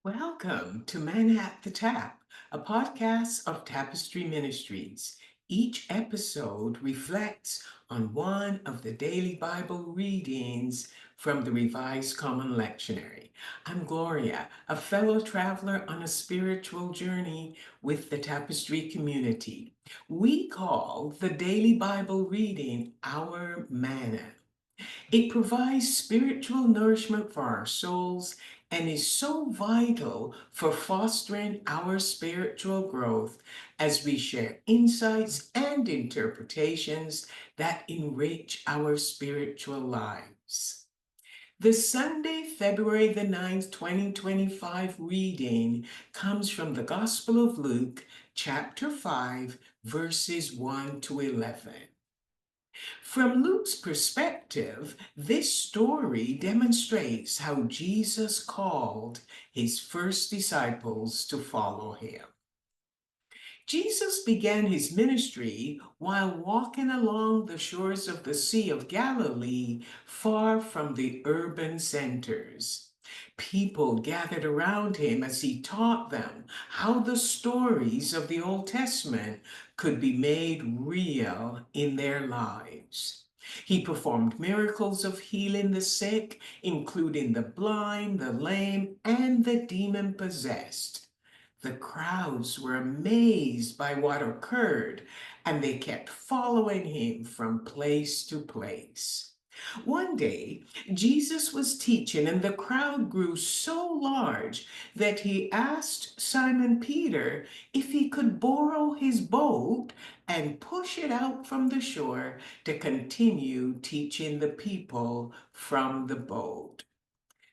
Welcome to Manna at the Tap, a podcast of Tapestry Ministries. Each episode reflects on one of the daily Bible readings from the Revised Common Lectionary. I'm Gloria, a fellow traveler on a spiritual journey with the Tapestry community. We call the daily Bible reading our manna. It provides spiritual nourishment for our souls and is so vital for fostering our spiritual growth as we share insights and interpretations that enrich our spiritual lives. The Sunday, February the 9th, 2025 reading comes from the Gospel of Luke, chapter 5, verses 1 to 11. From Luke's perspective, this story demonstrates how Jesus called his first disciples to follow him. Jesus began his ministry while walking along the shores of the Sea of Galilee, far from the urban centers. People gathered around him as he taught them how the stories of the Old Testament could be made real in their lives. He performed miracles of healing the sick, including the blind, the lame, and the demon possessed. The crowds were amazed by what occurred, and they kept following him from place to place. One day, Jesus was teaching, and the crowd grew so large that he asked Simon Peter if he could borrow his boat and push it out from the shore to continue teaching the people from the boat.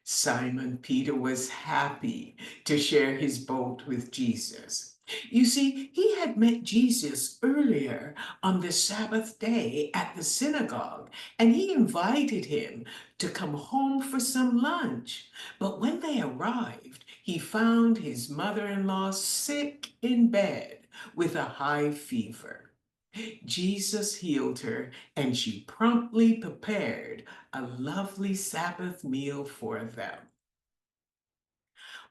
Simon Peter was happy to share his boat with Jesus. You see, he had met Jesus earlier on the Sabbath day at the synagogue, and he invited him to come home for some lunch. But when they arrived, he found his mother-in-law sick in bed with a high fever. Jesus healed her, and she promptly prepared a lovely Sabbath meal for them.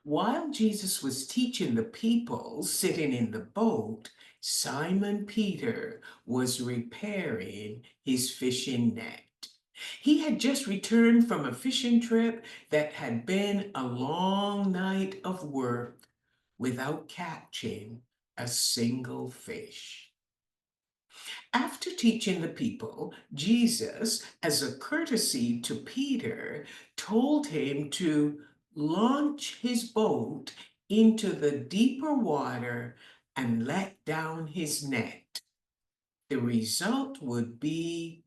While Jesus was teaching the people sitting in the boat, Simon Peter was repairing his fishing net. He had just returned from a fishing trip that had been a long night of work without catching a single fish. After teaching the people, Jesus, as a courtesy to Peter, told him to launch his boat into the deeper water and let down his net. The result would be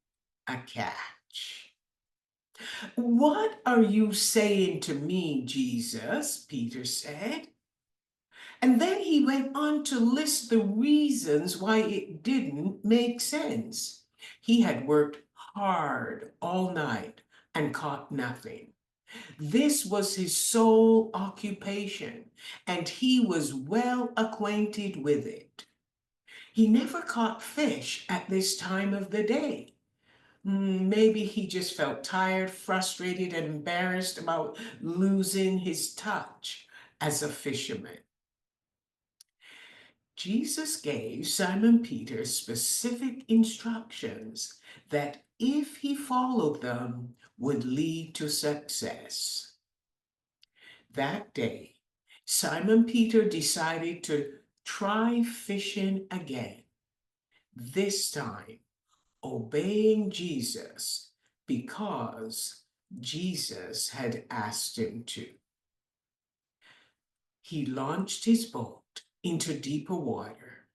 a catch. "What are you saying to me, Jesus?" Peter said. And then he went on to list the reasons why it didn't make sense. He had worked hard all night and caught nothing. This was his sole occupation, and he was well acquainted with it. He never caught fish at this time of the day. Maybe he just felt tired, frustrated, and embarrassed about losing his touch as a fisherman. Jesus gave Simon Peter specific instructions that, if he followed them, would lead to success. That day, Simon Peter decided to try fishing again, this time obeying Jesus because Jesus had asked him to. He launched his boat into deeper water.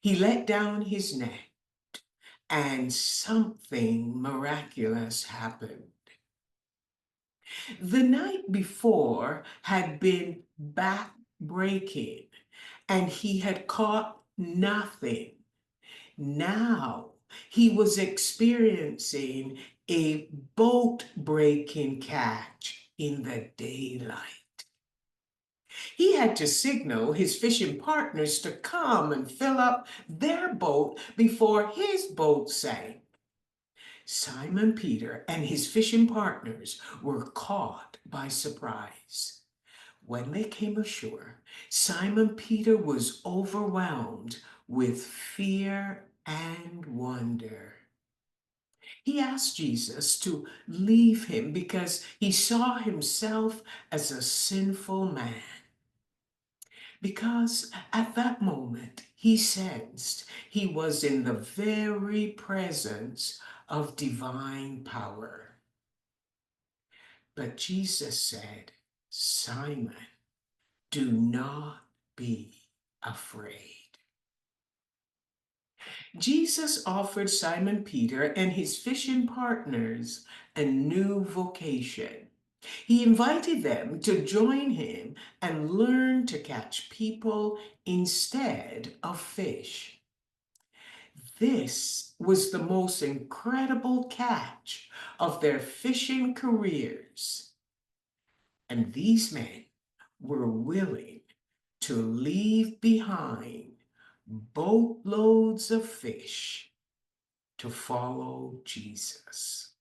He let down his net, and something miraculous happened. The night before had been back-breaking, and he had caught nothing. Now he was experiencing a boat-breaking catch in the daylight. He had to signal his fishing partners to come and fill up their boat before his boat sank. Simon Peter and his fishing partners were caught by surprise. When they came ashore, Simon Peter was overwhelmed with fear and wonder. He asked Jesus to leave him because he saw himself as a sinful man. Because at that moment he sensed he was in the very presence of divine power. But Jesus said, Simon, do not be afraid. Jesus offered Simon Peter and his fishing partners a new vocation. He invited them to join him and learn to catch people instead of fish. This was the most incredible catch of their fishing careers. And these men were willing to leave behind boatloads of fish to follow Jesus.